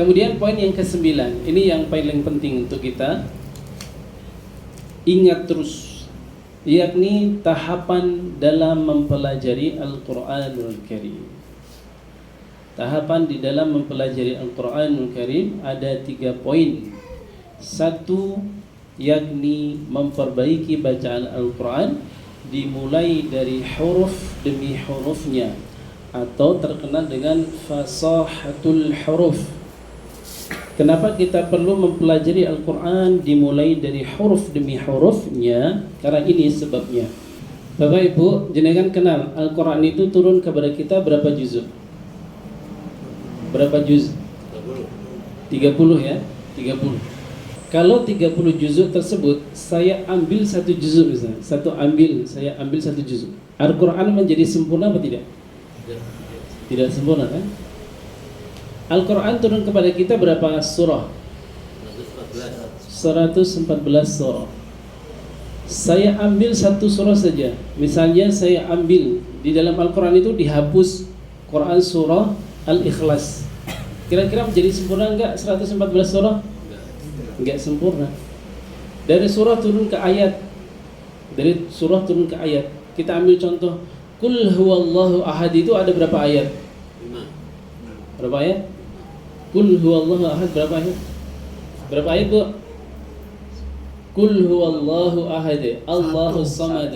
Kemudian poin yang ke-9, ini yang paling penting untuk kita ingat terus, yakni tahapan dalam mempelajari Al-Quranul Karim. Tahapan di dalam mempelajari Al-Quranul Karim ada 3 poin. 1, yakni memperbaiki bacaan Al-Quran dimulai dari huruf demi hurufnya, atau terkenal dengan fasahatul huruf. Kenapa kita perlu mempelajari Al-Quran dimulai dari huruf demi hurufnya? Karena ini sebabnya. Bapak Ibu, jenengan kenal Al-Quran itu turun kepada kita berapa juzuk? Berapa juz? 30 ya? 30. Kalau 30 juzuk tersebut, saya ambil 1 juzuk misalnya. Saya ambil 1 juzuk. Al-Quran menjadi sempurna atau tidak? Tidak sempurna kan? Al-Quran turun kepada kita berapa surah? 114 surah. Saya ambil 1 surah saja. Misalnya saya ambil di dalam Al-Quran itu dihapus Quran surah Al-Ikhlas. Kira-kira menjadi sempurna enggak 114 surah? Enggak sempurna. Dari surah turun ke ayat. Kita ambil contoh Qul huwallahu ahad, itu ada berapa ayat? 5. Berapa ayat? Qul huwallahu ahad berapa ayat? Berapa ayat, Bu? Qul huwallahu ahad, Allahus samad,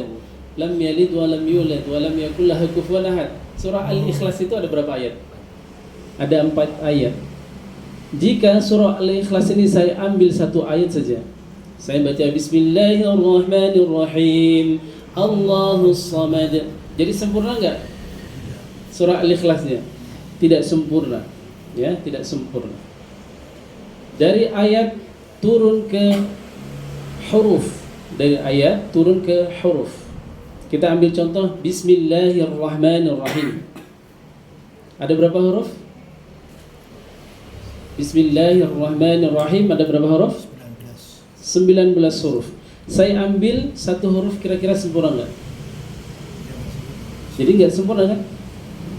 lam yalid wa lam yulad wa lam yakul lahu kufuwan ahad. Surah Al-Ikhlas itu ada berapa ayat? Ada 4 ayat. Jika surah Al-Ikhlas ini saya ambil 1 ayat saja, saya baca Bismillahirrahmanirrahim, Allahus samad, jadi sempurna enggak surah Al-Ikhlasnya? Tidak sempurna, ya, tidak sempurna. Dari ayat turun ke huruf, Kita ambil contoh Bismillahirrahmanirrahim. Ada berapa huruf? Bismillahirrahmanirrahim ada berapa huruf? 19 huruf. Saya ambil 1 huruf, kira-kira sempurna enggak? Jadi enggak sempurna kan?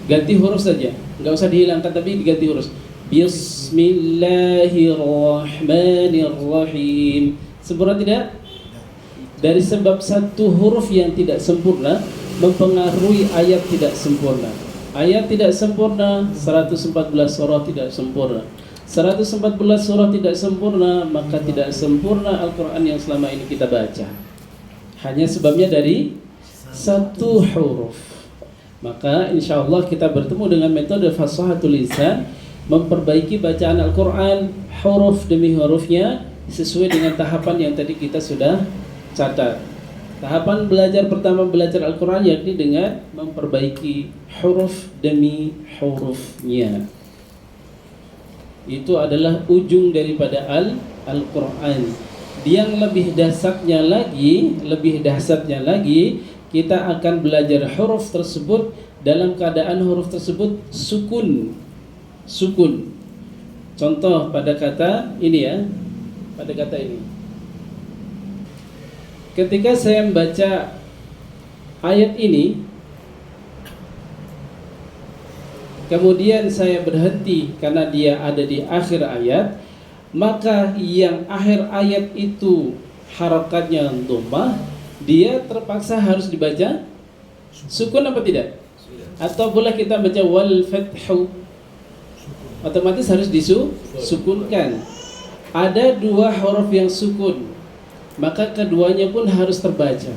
Ganti huruf saja, enggak usah dihilangkan tapi diganti huruf. Bismillahirrahmanirrahim. Sempurna tidak? Dari sebab 1 huruf yang tidak sempurna mempengaruhi ayat tidak sempurna. Ayat tidak sempurna, 114 surah tidak sempurna. 114 surah tidak sempurna, maka tidak sempurna Al-Quran yang selama ini kita baca. Hanya sebabnya dari 1 huruf. Maka insya Allah kita bertemu dengan metode fasahatul lisan, memperbaiki bacaan Al-Quran huruf demi hurufnya sesuai dengan tahapan yang tadi kita sudah catat. Tahapan belajar pertama belajar Al-Quran yakni dengan memperbaiki huruf demi hurufnya. Itu adalah ujung daripada Al-Quran. Yang lebih dahsyatnya lagi, kita akan belajar huruf tersebut dalam keadaan huruf tersebut sukun. Contoh pada kata ini ya, ketika saya membaca ayat ini, kemudian saya berhenti karena dia ada di akhir ayat, maka yang akhir ayat itu harakatnya dhammah, dia terpaksa harus dibaca sukun apa tidak? Atau boleh kita baca wal fathu, otomatis harus disukunkan. Ada 2 huruf yang sukun, maka keduanya pun harus terbaca.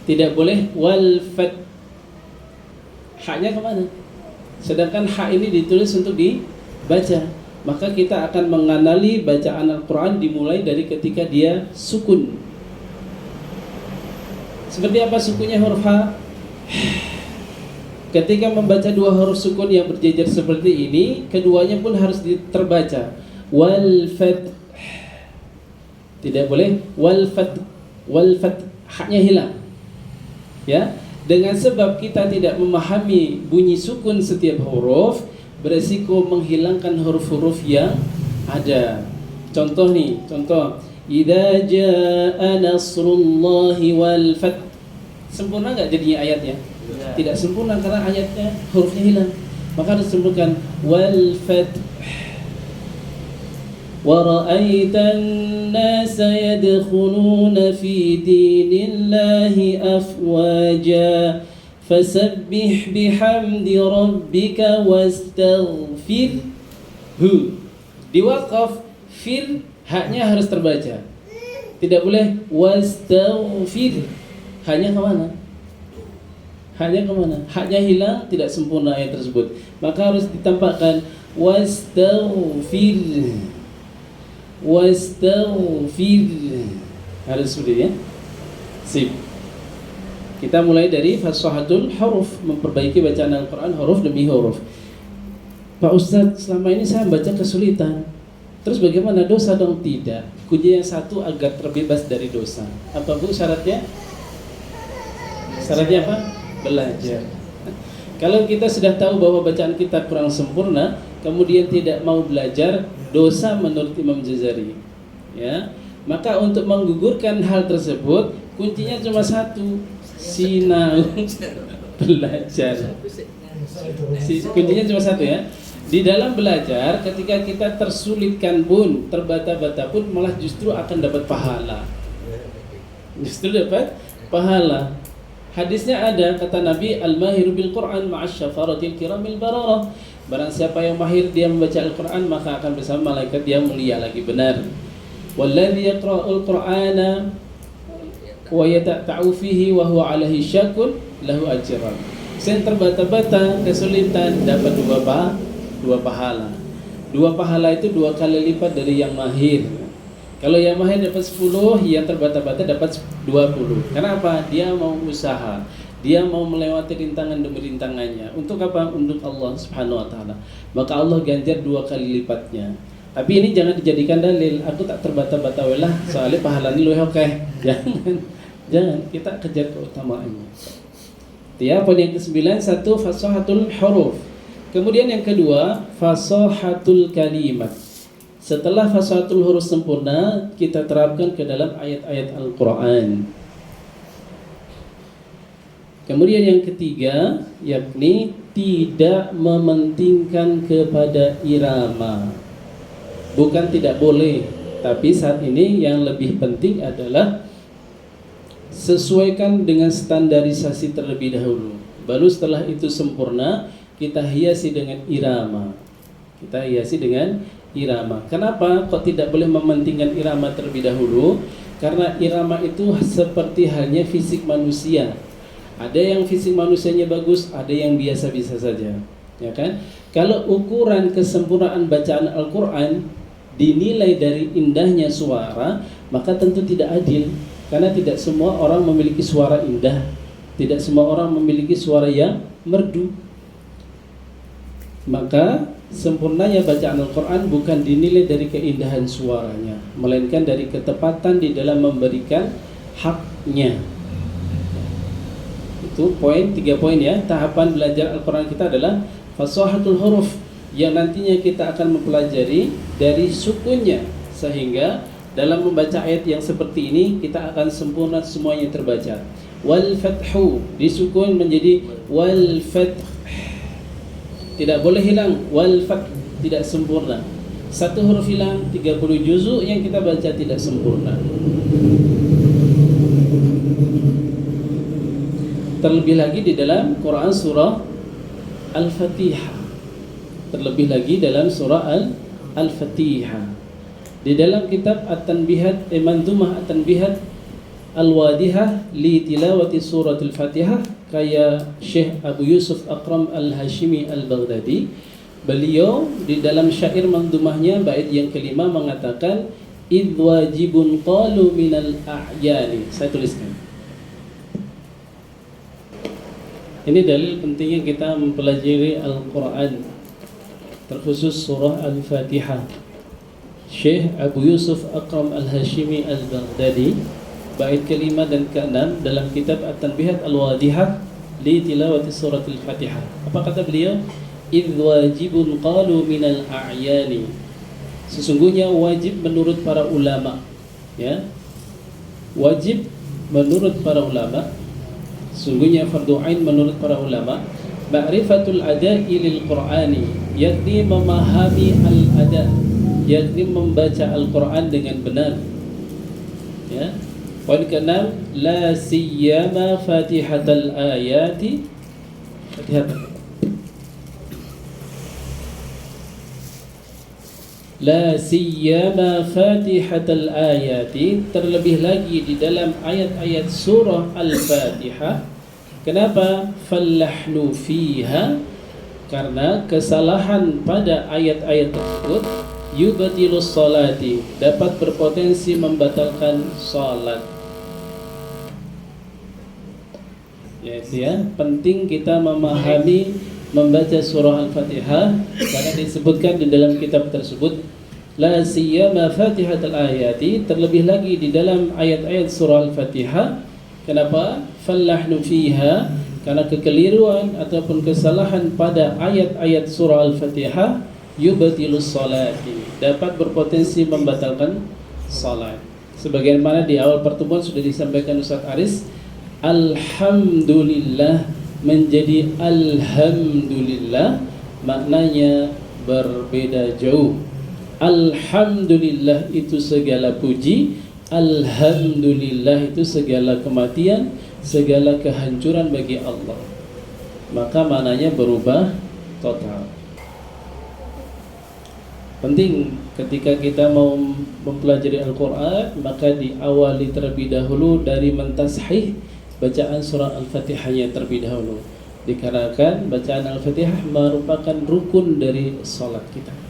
Tidak boleh wal fat, haknya kemana? Sedangkan hak ini ditulis untuk dibaca. Maka kita akan mengenali bacaan Al-Quran dimulai dari ketika dia sukun. Seperti apa sukunnya huruf H? Ketika membaca 2 huruf sukun yang berjejer seperti ini, keduanya pun harus terbaca. Wal fat, tidak boleh wal fat, haknya hilang. Ya, dengan sebab kita tidak memahami bunyi sukun setiap huruf, beresiko menghilangkan huruf-huruf yang ada. Contoh, idza jaa nasrullahi wal fath. Sempurna enggak jadinya ayatnya? Tidak sempurna karena ayatnya hurufnya hilang. Maka harus disebutkan wal fath. ورأيت الناس يدخلون في دين الله أفواجا فسبح بحمد ربك واستغفirhu. Di wakaf fir haknya harus terbaca, tidak boleh wastaghfir. Haknya kemana? Haknya hilang, tidak sempurna ayat tersebut. Maka harus ditampakkan wastaghfir. Harus seperti ya. Sip. Kita mulai dari fasahatul huruf, memperbaiki bacaan Al-Quran huruf demi huruf. Pak Ustadz, selama ini saya baca kesulitan. Terus bagaimana, dosa dong? Tidak. Kunci yang satu agar terbebas dari dosa. Apa Bu syaratnya? Syaratnya apa? Belajar. Kalau kita sudah tahu bahwa bacaan kita kurang sempurna, kemudian tidak mau belajar, dosa menurut Imam Jazari. Ya, maka untuk menggugurkan hal tersebut, kuncinya cuma satu, sinau, belajar. Kuncinya cuma satu ya. Di dalam belajar, ketika kita tersulitkan pun, terbata-bata pun, malah justru akan dapat pahala. Justru dapat pahala. Hadisnya ada, kata Nabi, al-mahiru bil Qur'an ma'as syafaratil kiramil bararah. Barang siapa yang mahir dia membaca Al-Quran, maka akan bersama malaikat yang mulia lagi. Benar. Walladzi yaqra'ul Qur'ana wa yata'u fihi wa huwa 'alaihi syakun lahu ajran. Yang terbata-bata, kesulitan, dapat dua pahala. Dua pahala itu 2 kali lipat dari yang mahir. Kalau yang mahir dapat 10, yang terbata-bata dapat 20. Kenapa? Dia mau usaha, dia mau melewati rintangan demi rintangannya. Untuk apa? Untuk Allah Subhanahu wa taala. Maka Allah ganjar 2 kali lipatnya. Tapi ini jangan dijadikan dalil, aku tak terbata-bata welah soalnya pahala ini luwih oke. Jangan, kita kejar keutamaannya. Ya, poin yang ke-9, satu fasahatul huruf. Kemudian yang kedua, fasahatul kalimat. Setelah fasahatul huruf sempurna, kita terapkan ke dalam ayat-ayat Al-Quran. Kemudian yang ketiga, yakni tidak mementingkan kepada irama. Bukan tidak boleh, tapi saat ini yang lebih penting adalah sesuaikan dengan standarisasi terlebih dahulu. Baru setelah itu sempurna, kita hiasi dengan irama. Kenapa kok tidak boleh mementingkan irama terlebih dahulu? Karena irama itu seperti halnya fisik manusia. Ada yang fisik manusianya bagus, ada yang biasa-biasa saja, ya kan? Kalau ukuran kesempurnaan bacaan Al-Quran dinilai dari indahnya suara, maka tentu tidak adil. Karena tidak semua orang memiliki suara indah, tidak semua orang memiliki suara yang merdu. Maka sempurnanya bacaan Al-Quran bukan dinilai dari keindahan suaranya, melainkan dari ketepatan di dalam memberikan haknya. Itu 3 poin ya. Tahapan belajar Al-Quran kita adalah fasahatul huruf, yang nantinya kita akan mempelajari dari sukunnya, sehingga dalam membaca ayat yang seperti ini kita akan sempurna semuanya terbaca. Wal fathu disukun menjadi wal fath. Tidak boleh hilang wal fath, tidak sempurna. Satu huruf hilang, 30 juzuk yang kita baca tidak sempurna. Terlebih lagi di dalam Quran surah Al-Fatihah. Terlebih lagi dalam surah Al-Fatihah. Di dalam kitab At-Tanbihat Mandumah At-Tanbihat Al-Wadihah li tilawati suratul Fatihah, kaya Syekh Abu Yusuf Akram Al-Hashimi Al-Baghdadi, beliau di dalam syair mandumahnya bait yang kelima mengatakan idh wajibun qalu minal a'yani. Saya tuliskan. Ini dalil pentingnya kita mempelajari Al-Quran, terkhusus surah Al-Fatihah. Syekh Abu Yusuf Akram Al-Hashimi Al-Baghdadi, bait kelima dan keenam dalam kitab At-Tanbihat Al-Wadihah li tilawati surat Al-Fatihah. Apa kata beliau? Idh wajibun qalu minal a'yani. Sesungguhnya wajib menurut para ulama, ya. Wajib menurut para ulama, sesungguhnya fardu ain menurut para ulama, ma'rifatul ada'i lil Qur'ani, yakni memahami al-ada', yakni membaca Al-Quran dengan benar. Ya. Poin keenam, la siyama fatihatal ayati. La siyama fatihatal ayati, terlebih lagi di dalam ayat-ayat surah Al-Fatihah. Kenapa? Fallahnu fiha, karena kesalahan pada ayat-ayat tersebut yubatilus salati, dapat berpotensi membatalkan salat. Yaitu ya, penting kita memahami membaca surah Al-Fatihah, karena disebutkan di dalam kitab tersebut la siyama fatihatul ayati, terlebih lagi di dalam ayat-ayat surah Al-Fatihah. Kenapa? Fallahnu fiha, karena kekeliruan ataupun kesalahan pada ayat-ayat surah Al-Fatihah yubatilus salati, dapat berpotensi membatalkan salat. Sebagaimana di awal pertemuan sudah disampaikan Ustaz Aris, alhamdulillah menjadi alhamdulillah maknanya berbeda jauh. Alhamdulillah itu segala puji, alhamdulillah itu segala kematian, segala kehancuran bagi Allah. Maka maknanya berubah total. Penting ketika kita mau mempelajari Al-Quran, maka diawali terlebih dahulu dari mentashih bacaan surah Al-Fatihahnya terlebih dahulu, dikarenakan bacaan Al-Fatihah merupakan rukun dari salat kita.